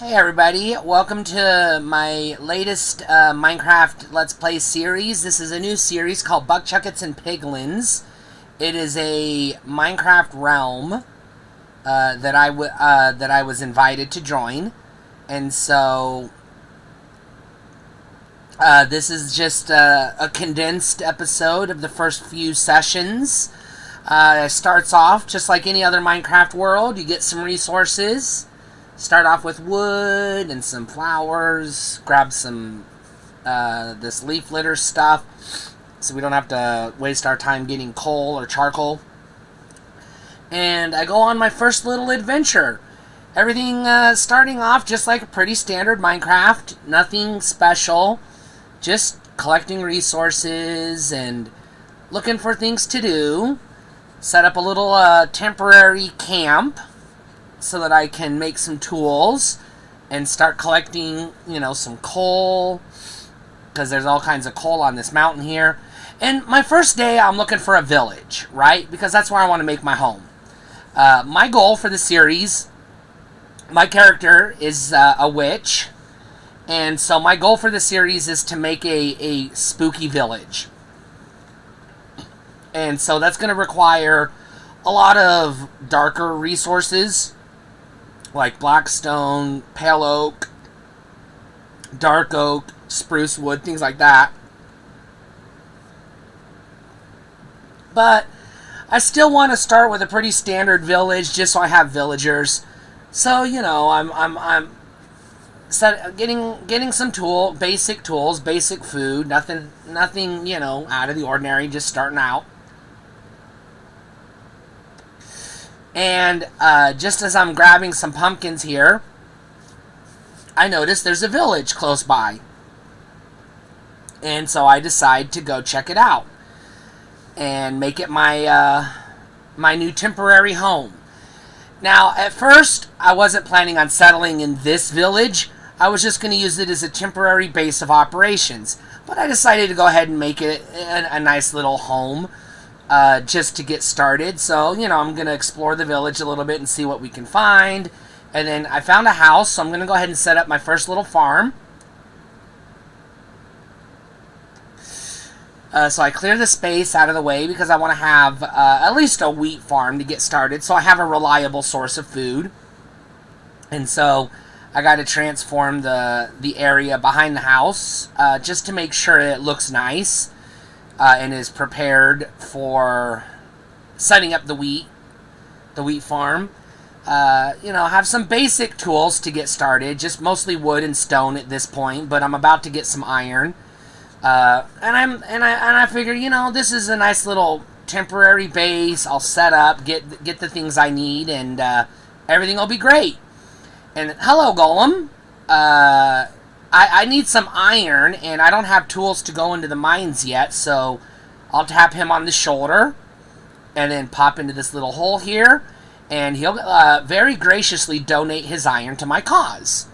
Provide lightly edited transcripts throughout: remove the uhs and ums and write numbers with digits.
Hey everybody, welcome to my latest Minecraft Let's Play series. This is a new series called Chuckets and Piglins. It is a Minecraft realm that I was invited to join, and so this is just a condensed episode of the first few sessions. It starts off just like any other Minecraft world. You get some resources. Start off with wood and some flowers. Grab some this leaf litter stuff so we don't have to waste our time getting coal or charcoal. And I go on my first little adventure. Everything starting off just like a pretty standard Minecraft. Nothing special. Just collecting resources and looking for things to do. Set up a little temporary camp so that I can make some tools and start collecting, some coal, because there's all kinds of coal on this mountain here. And my first day, I'm looking for a village, right? Because that's where I want to make my home. My goal for the series, my character is a witch, and so my goal for the series is to make a spooky village. And so that's going to require a lot of darker resources, like blackstone, pale oak, dark oak, spruce wood, things like that. But I still want to start with a pretty standard village, just so I have villagers. So I'm getting some basic tools, basic food, nothing out of the ordinary, just starting out. And just as I'm grabbing some pumpkins here, I notice there's a village close by. And so I decide to go check it out and make it my new temporary home. Now, at first, I wasn't planning on settling in this village. I was just going to use it as a temporary base of operations. But I decided to go ahead and make it a nice little home. Just to get started. So, I'm going to explore the village a little bit and see what we can find. And then I found a house, so I'm going to go ahead and set up my first little farm. So I clear the space out of the way because I want to have at least a wheat farm to get started, so I have a reliable source of food. And so I got to transform the area behind the house just to make sure it looks nice. And is prepared for setting up the wheat farm. Have some basic tools to get started, just mostly wood and stone at this point, but I'm about to get some iron. And I figure, this is a nice little temporary base. I'll set up, get the things I need, and everything will be great. And hello, Golem. I need some iron, and I don't have tools to go into the mines yet, so I'll tap him on the shoulder and then pop into this little hole here, and he'll very graciously donate his iron to my cause.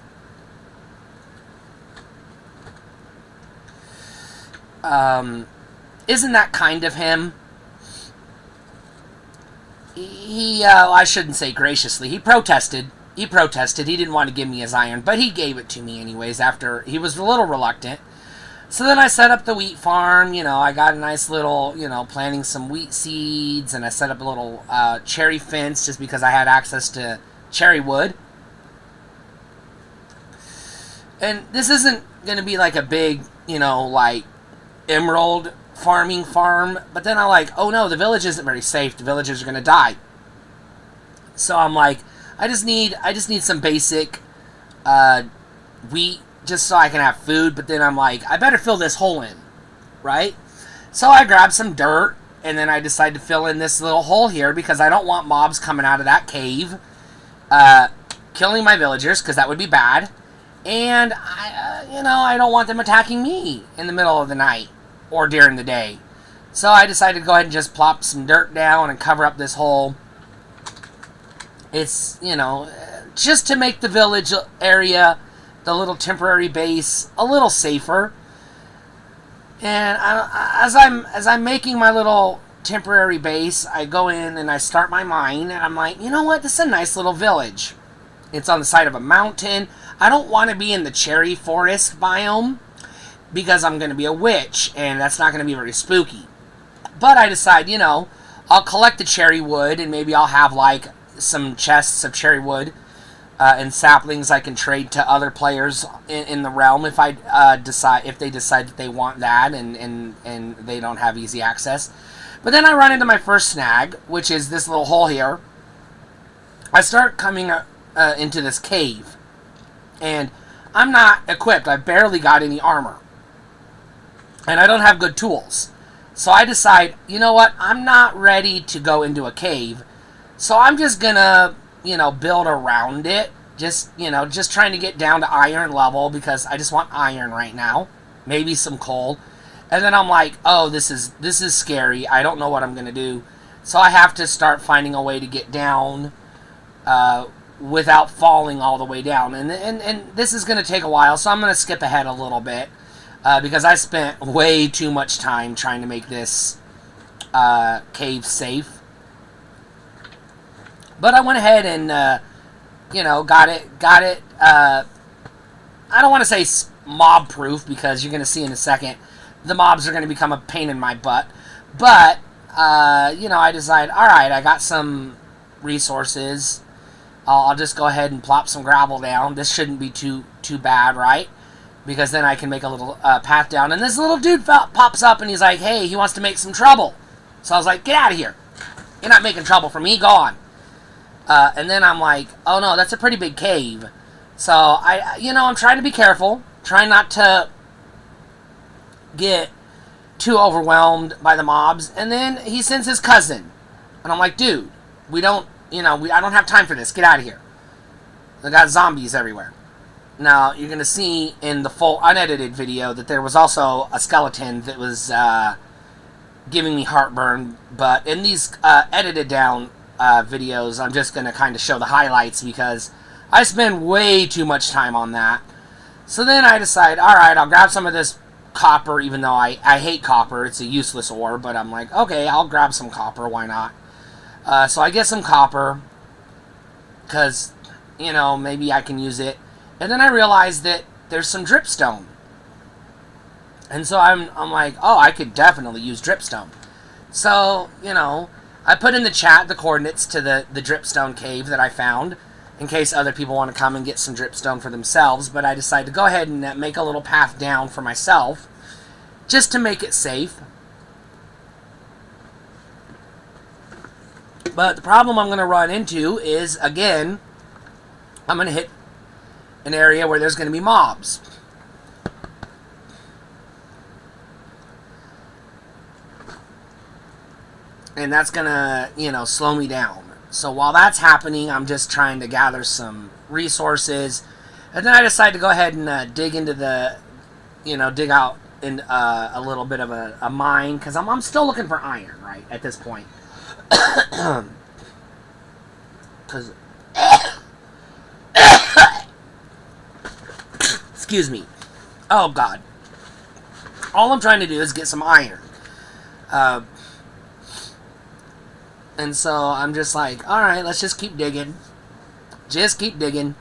Isn't that kind of him? I shouldn't say graciously. He protested. He didn't want to give me his iron, but he gave it to me anyways after he was a little reluctant. So then I set up the wheat farm. I got a nice little, planting some wheat seeds, and I set up a little cherry fence just because I had access to cherry wood. And this isn't going to be like a big, like emerald farming farm, but then I'm like, oh no, the village isn't very safe. The villagers are going to die. So I'm like, I just need some basic wheat just so I can have food, but then I'm like, I better fill this hole in, right? So I grab some dirt, and then I decide to fill in this little hole here because I don't want mobs coming out of that cave, killing my villagers, because that would be bad, and I don't want them attacking me in the middle of the night or during the day. So I decided to go ahead and just plop some dirt down and cover up this hole. It's, just to make the village area, the little temporary base, a little safer. And as I'm making my little temporary base, I go in and I start my mine, and I'm like, you know what? This is a nice little village. It's on the side of a mountain. I don't want to be in the cherry forest biome because I'm going to be a witch, and that's not going to be very spooky. But I decide, I'll collect the cherry wood, and maybe I'll have, like, some chests of cherry wood and saplings I can trade to other players in the realm if they decide that they want that and they don't have easy access. But then I run into my first snag, which is this little hole here. I start coming into this cave, and I'm not equipped. I barely got any armor, and I don't have good tools. So I decide, you know what? I'm not ready to go into a cave, so I'm just gonna, build around it. Just trying to get down to iron level because I just want iron right now. Maybe some coal. And then I'm like, oh, this is scary. I don't know what I'm gonna do. So I have to start finding a way to get down without falling all the way down. And this is gonna take a while, so I'm gonna skip ahead a little bit because I spent way too much time trying to make this cave safe. But I went ahead and, got it. I don't want to say mob-proof because you're going to see in a second the mobs are going to become a pain in my butt. But, I decided, alright, I got some resources. I'll just go ahead and plop some gravel down. This shouldn't be too bad, right? Because then I can make a little path down. And this little dude pops up and he's like, hey, he wants to make some trouble. So I was like, get out of here. You're not making trouble for me. Go on. And then I'm like, oh no, that's a pretty big cave. So I'm trying to be careful, trying not to get too overwhelmed by the mobs. And then he sends his cousin, and I'm like, dude, I don't have time for this. Get out of here. They got zombies everywhere. Now you're gonna see in the full unedited video that there was also a skeleton that was giving me heartburn. But in these edited down videos, I'm just going to kind of show the highlights because I spend way too much time on that. So then I decide, alright, I'll grab some of this copper, even though I hate copper. It's a useless ore, but I'm like, okay, I'll grab some copper, why not? So I get some copper because, maybe I can use it. And then I realize that there's some dripstone. And so I'm like, oh, I could definitely use dripstone. So, I put in the chat the coordinates to the dripstone cave that I found in case other people want to come and get some dripstone for themselves, but I decided to go ahead and make a little path down for myself just to make it safe. But the problem I'm going to run into is, again, I'm going to hit an area where there's going to be mobs. And that's gonna, slow me down. So while that's happening, I'm just trying to gather some resources. And then I decide to go ahead and dig into dig out in a little bit of a mine. Because I'm still looking for iron, right, at this point. Because... Excuse me. Oh, God. All I'm trying to do is get some iron. And so I'm just like, alright, let's just keep digging. Just keep digging.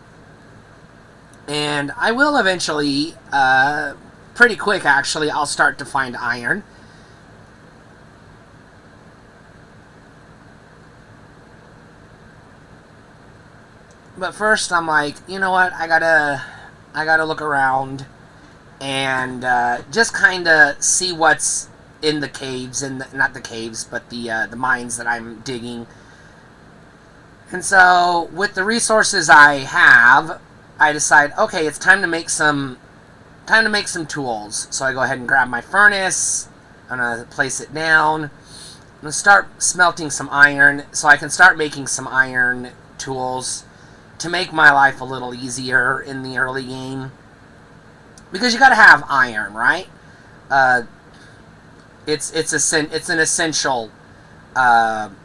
And I will eventually, pretty quick actually, I'll start to find iron. But first I'm like, you know what, I gotta look around and just kind of see what's in the caves, not the caves, but the mines that I'm digging. And so, with the resources I have, I decide, okay, it's time to make some tools. So I go ahead and grab my furnace. I'm gonna place it down. I'm gonna start smelting some iron, so I can start making some iron tools to make my life a little easier in the early game. Because you gotta have iron, right? It's an essential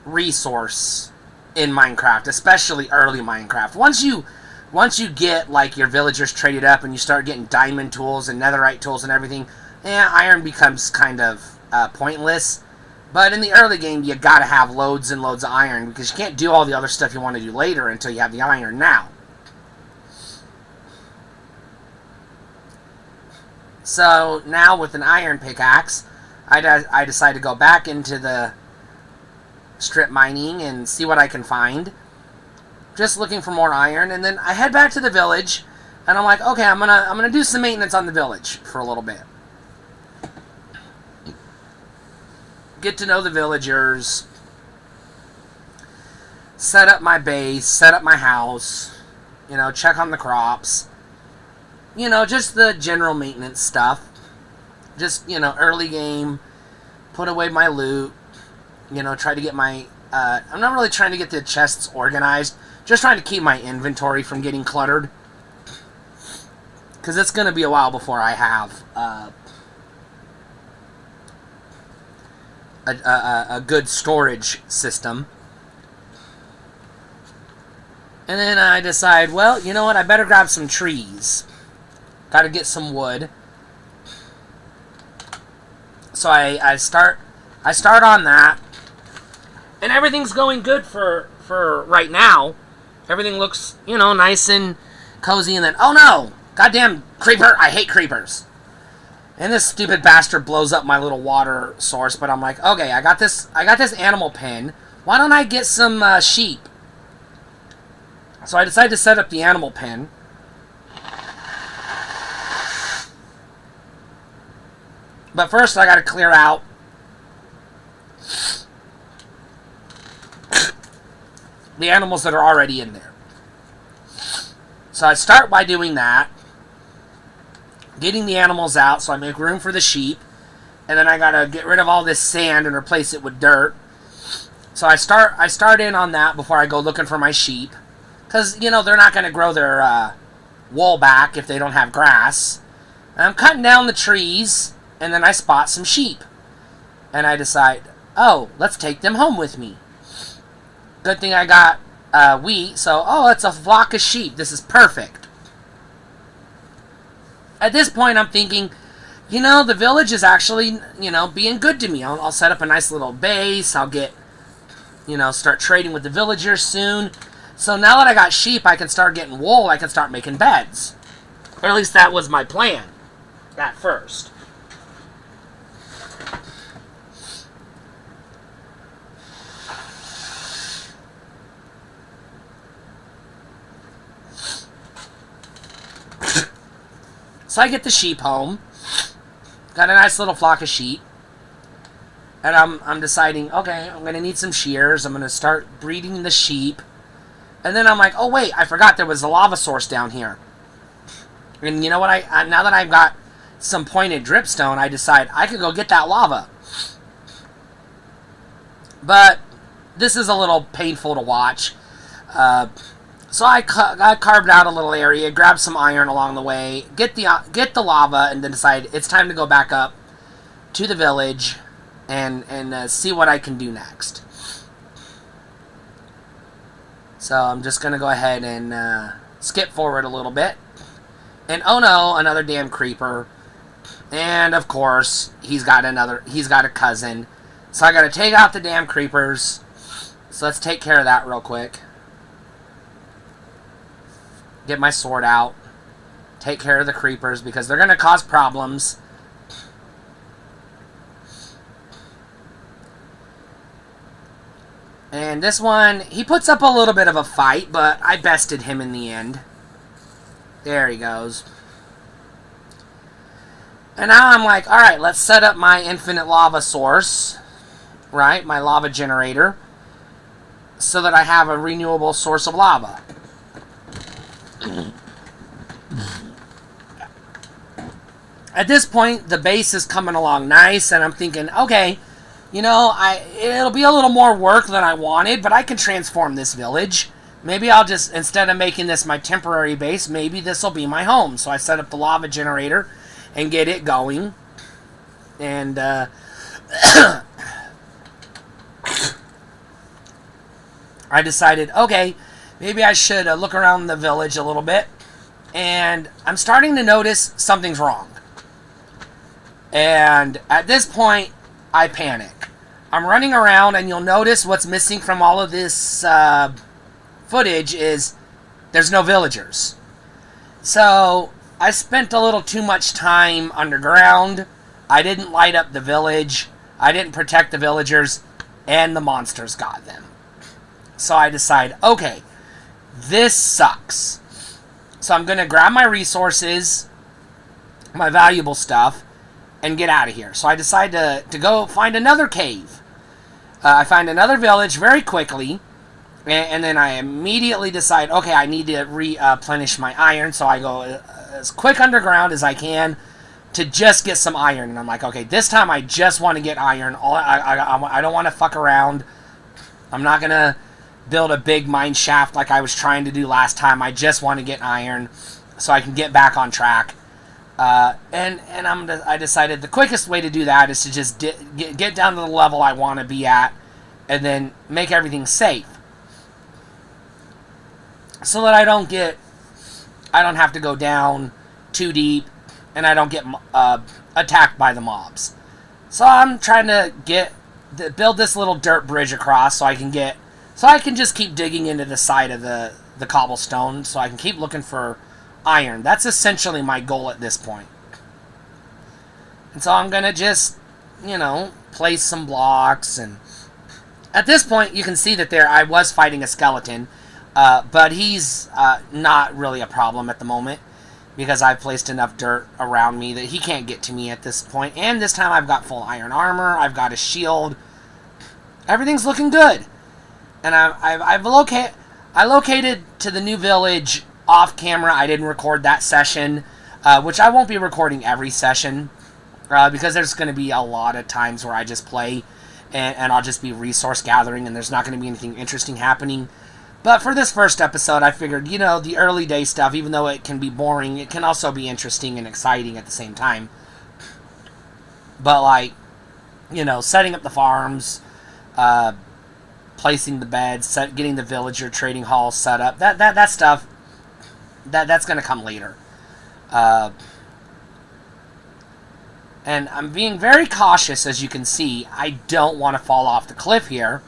resource in Minecraft, especially early Minecraft. Once you get like your villagers traded up and you start getting diamond tools and netherite tools and everything, iron becomes kind of pointless. But in the early game, you gotta have loads and loads of iron because you can't do all the other stuff you want to do later until you have the iron now. So now with an iron pickaxe, I decide to go back into the strip mining and see what I can find. Just looking for more iron, and then I head back to the village, and I'm like, okay, I'm gonna do some maintenance on the village for a little bit. Get to know the villagers, set up my base, set up my house, check on the crops, just the general maintenance stuff. Just, early game, put away my loot, try to get my, I'm not really trying to get the chests organized, just trying to keep my inventory from getting cluttered. Because it's going to be a while before I have a good storage system. And then I decide, well, you know what, I better grab some trees. Got to get some wood. So I start on that. And everything's going good for right now. Everything looks, nice and cozy. And then, oh no! Goddamn creeper! I hate creepers. And this stupid bastard blows up my little water source. But I'm like, okay, I got this animal pen. Why don't I get some sheep? So I decided to set up the animal pen. But first I gotta clear out the animals that are already in there. So I start by doing that. Getting the animals out so I make room for the sheep. And then I gotta get rid of all this sand and replace it with dirt. So I start in on that before I go looking for my sheep. Because, they're not gonna grow their wool back if they don't have grass. And I'm cutting down the trees. And then I spot some sheep. And I decide, oh, let's take them home with me. Good thing I got wheat, so, oh, it's a flock of sheep. This is perfect. At this point, I'm thinking, the village is actually, being good to me. I'll set up a nice little base. I'll get, start trading with the villagers soon. So now that I got sheep, I can start getting wool. I can start making beds. Or at least that was my plan at first. So I get the sheep home. Got a nice little flock of sheep. And I'm deciding, okay, I'm going to need some shears. I'm going to start breeding the sheep. And then I'm like, oh wait, I forgot there was a lava source down here. And you know what? Now that I've got some pointed dripstone, I decide I could go get that lava. But this is a little painful to watch. So I carved out a little area, grabbed some iron along the way, get the lava, and then decide it's time to go back up to the village and see what I can do next. So I'm just gonna go ahead and skip forward a little bit, and oh no, another damn creeper, and of course he's got a cousin. So I gotta take out the damn creepers. So let's take care of that real quick. Get my sword out. Take care of the creepers because they're going to cause problems. And this one, he puts up a little bit of a fight, but I bested him in the end. There he goes. And now I'm like, alright, let's set up my infinite lava source. Right? My lava generator. So that I have a renewable source of lava. At this point, the base is coming along nice, and I'm thinking, okay, it'll be a little more work than I wanted, but I can transform this village. Maybe I'll just, instead of making this my temporary base, maybe this will be my home. So I set up the lava generator and get it going. And, I decided, okay, maybe I should look around the village a little bit. And I'm starting to notice something's wrong. And at this point, I panic. I'm running around, and you'll notice what's missing from all of this footage is there's no villagers. So I spent a little too much time underground. I didn't light up the village. I didn't protect the villagers. And the monsters got them. So I decide, okay, this sucks. So I'm going to grab my resources, my valuable stuff, and get out of here. So I decide to go find another cave. I find another village very quickly. And then I immediately decide, okay, I need to replenish my iron. So I go as quick underground as I can to just get some iron. And I'm like, okay, this time I just want to get iron. I don't want to fuck around. I'm not going to build a big mine shaft like I was trying to do last time. I just want to get iron so I can get back on track. I decided the quickest way to do that is to just get down to the level I want to be at and then make everything safe. So that I don't have to go down too deep and I don't get attacked by the mobs. So I'm trying to build this little dirt bridge across so I can just keep digging into the side of the cobblestone so I can keep looking for iron. That's essentially my goal at this point. And so I'm going to just, place some blocks. And at this point, you can see that I was fighting a skeleton. But he's not really a problem at the moment because I've placed enough dirt around me that he can't get to me at this point. And this time I've got full iron armor. I've got a shield. Everything's looking good. And I located to the new village off camera. I didn't record that session, which I won't be recording every session because there's going to be a lot of times where I just play and I'll just be resource gathering and there's not going to be anything interesting happening. But for this first episode, I figured, the early day stuff, even though it can be boring, it can also be interesting and exciting at the same time. But, setting up the farms, placing the beds, getting the villager trading hall set up, that stuff, that's going to come later. And I'm being very cautious, as you can see. I don't want to fall off the cliff here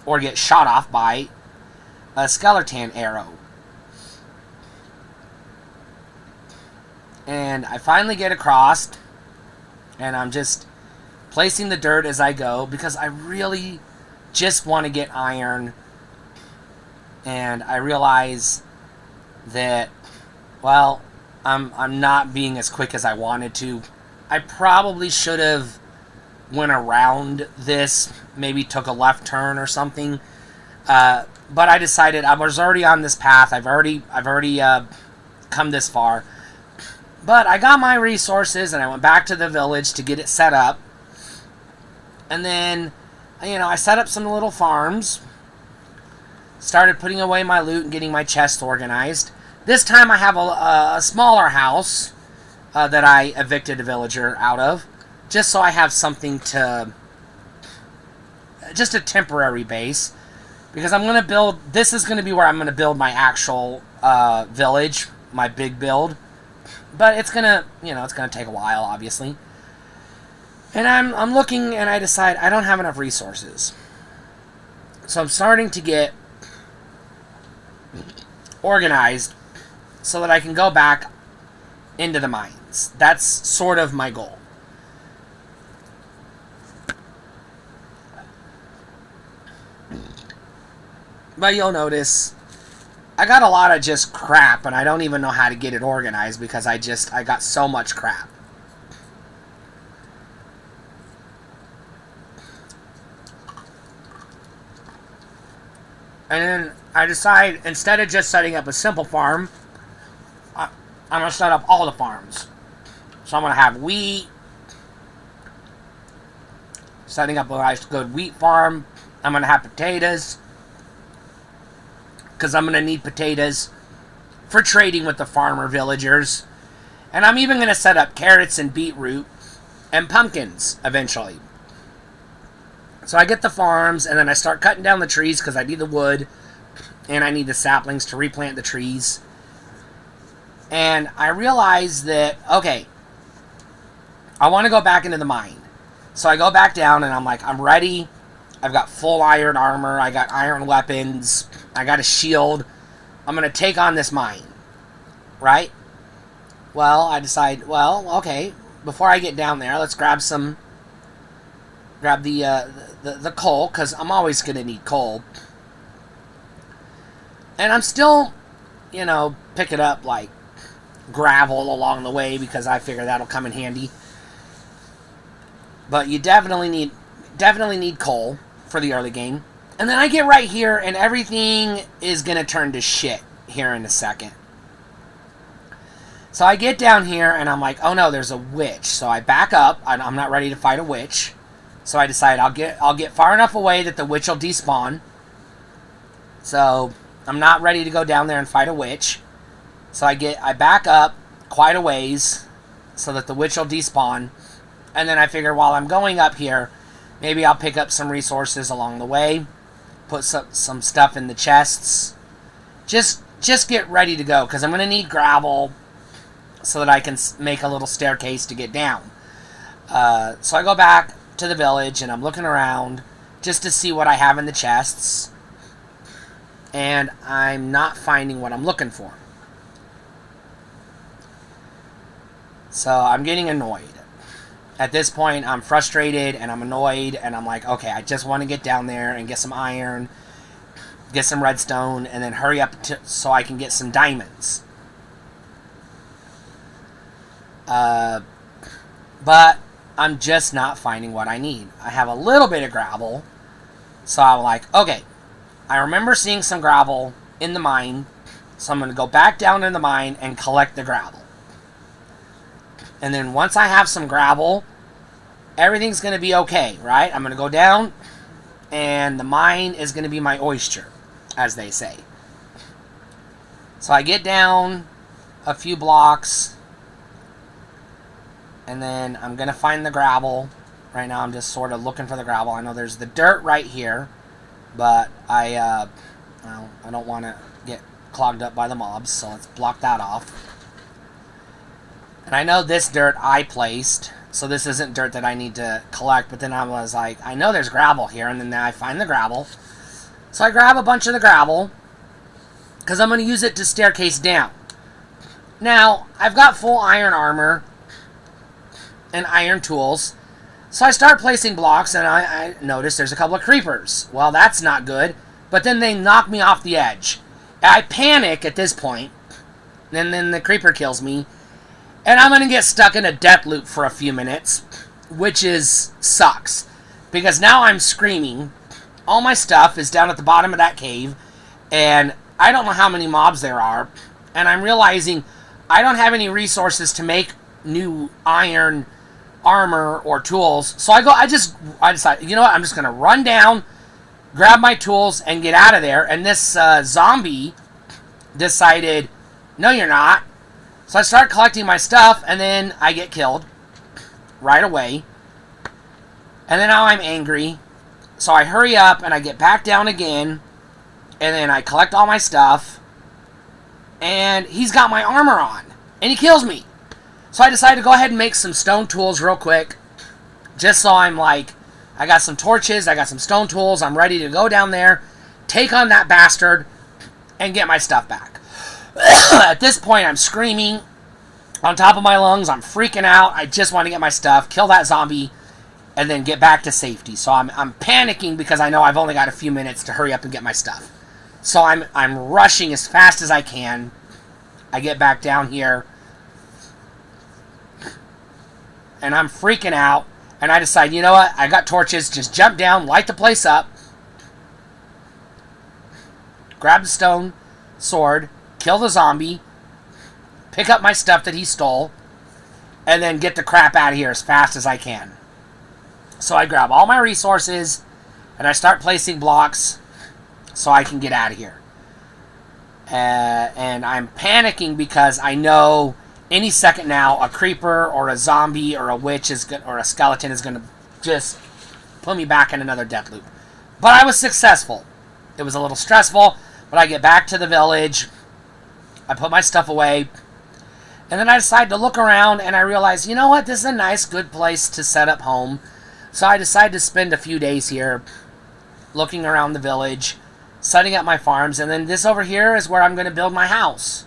or get shot off by a skeleton arrow. And I finally get across, and I'm just placing the dirt as I go because I really just want to get iron. And I realize that, I'm not being as quick as I wanted to. I probably should have went around this, maybe took a left turn or something. But I decided I was already on this path. I've already come this far. But I got my resources and I went back to the village to get it set up. And then, I set up some little farms. Started putting away my loot and getting my chest organized. This time I have a smaller house that I evicted a villager out of. Just so I have something just a temporary base. Because I'm going to build, this is going to be where I'm going to build my actual village, my big build. But it's going to, it's going to take a while, obviously. And I'm looking and I decide I don't have enough resources. So I'm starting to get organized so that I can go back into the mines. That's sort of my goal. But you'll notice I got a lot of just crap and I don't even know how to get it organized because I got so much crap. And then I decide, instead of just setting up a simple farm, I'm going to set up all the farms. So I'm going to have wheat, setting up a nice good wheat farm. I'm going to have potatoes, because I'm going to need potatoes for trading with the farmer villagers. And I'm even going to set up carrots and beetroot and pumpkins eventually. So I get the farms, and then I start cutting down the trees because I need the wood, and I need the saplings to replant the trees. And I realize that, okay, I want to go back into the mine. So I go back down, and I'm like, I'm ready. I've got full iron armor. I got iron weapons. I got a shield. I'm going to take on this mine. Right? Well, I decide, well, okay, before I get down there, let's grab the coal, because I'm always going to need coal. And I'm still, picking up, like, gravel along the way, because I figure that'll come in handy. But you definitely need coal for the early game. And then I get right here, and everything is going to turn to shit here in a second. So I get down here, and I'm like, oh no, there's a witch. So I back up. I'm not ready to fight a witch. So I decide I'll get far enough away that the witch will despawn. So I'm not ready to go down there and fight a witch. So I back up quite a ways so that the witch will despawn. And then I figure while I'm going up here, maybe I'll pick up some resources along the way. Put some stuff in the chests. Just get ready to go, because I'm going to need gravel so that I can make a little staircase to get down. So I go back to the village, and I'm looking around just to see what I have in the chests. And I'm not finding what I'm looking for. So I'm getting annoyed. At this point, I'm frustrated, and I'm annoyed, and I'm like, okay, I just want to get down there and get some iron, get some redstone, and then hurry up so I can get some diamonds. But I'm just not finding what I need. I have a little bit of gravel, so I'm like, okay, I remember seeing some gravel in the mine, so I'm going to go back down in the mine and collect the gravel. And then once I have some gravel, everything's going to be okay, right? I'm going to go down, and the mine is going to be my oyster, as they say. So I get down a few blocks, and then I'm going to find the gravel. Right now I'm just sort of looking for the gravel. I know there's the dirt right here, but I don't want to get clogged up by the mobs, so let's block that off. And I know this dirt I placed, so this isn't dirt that I need to collect, but then I was like, I know there's gravel here, and then I find the gravel. So I grab a bunch of the gravel, because I'm going to use it to staircase down. Now, I've got full iron armor and iron tools, so I start placing blocks, and I notice there's a couple of creepers. Well, that's not good, but then they knock me off the edge. I panic at this point, and then the creeper kills me, and I'm going to get stuck in a death loop for a few minutes, which sucks, because now I'm screaming. All my stuff is down at the bottom of that cave, and I don't know how many mobs there are, and I'm realizing I don't have any resources to make new iron armor or tools. So I decide, you know what, I'm just going to run down, grab my tools, and get out of there. And this zombie decided, no, you're not. So I start collecting my stuff, and then I get killed right away. And then now I'm angry. So I hurry up, and I get back down again, and then I collect all my stuff, and he's got my armor on, and he kills me. So I decided to go ahead and make some stone tools real quick, just so I'm like, I got some torches, I got some stone tools, I'm ready to go down there, take on that bastard, and get my stuff back. At this point, I'm screaming on top of my lungs, I'm freaking out, I just want to get my stuff, kill that zombie, and then get back to safety. So I'm panicking because I know I've only got a few minutes to hurry up and get my stuff. So I'm rushing as fast as I can. I get back down here, and I'm freaking out, and I decide, you know what, I got torches, just jump down, light the place up, grab the stone sword, kill the zombie, pick up my stuff that he stole, and then get the crap out of here as fast as I can. So I grab all my resources, and I start placing blocks so I can get out of here. And I'm panicking because I know any second now a creeper or a zombie or a witch or a skeleton is going to just put me back in another death loop. But I was successful. It was a little stressful, but I get back to the village, I put my stuff away, and then I decide to look around, and I realize, you know what, this is a nice, good place to set up home. So I decided to spend a few days here looking around the village, setting up my farms, and then this over here is where I'm going to build my house.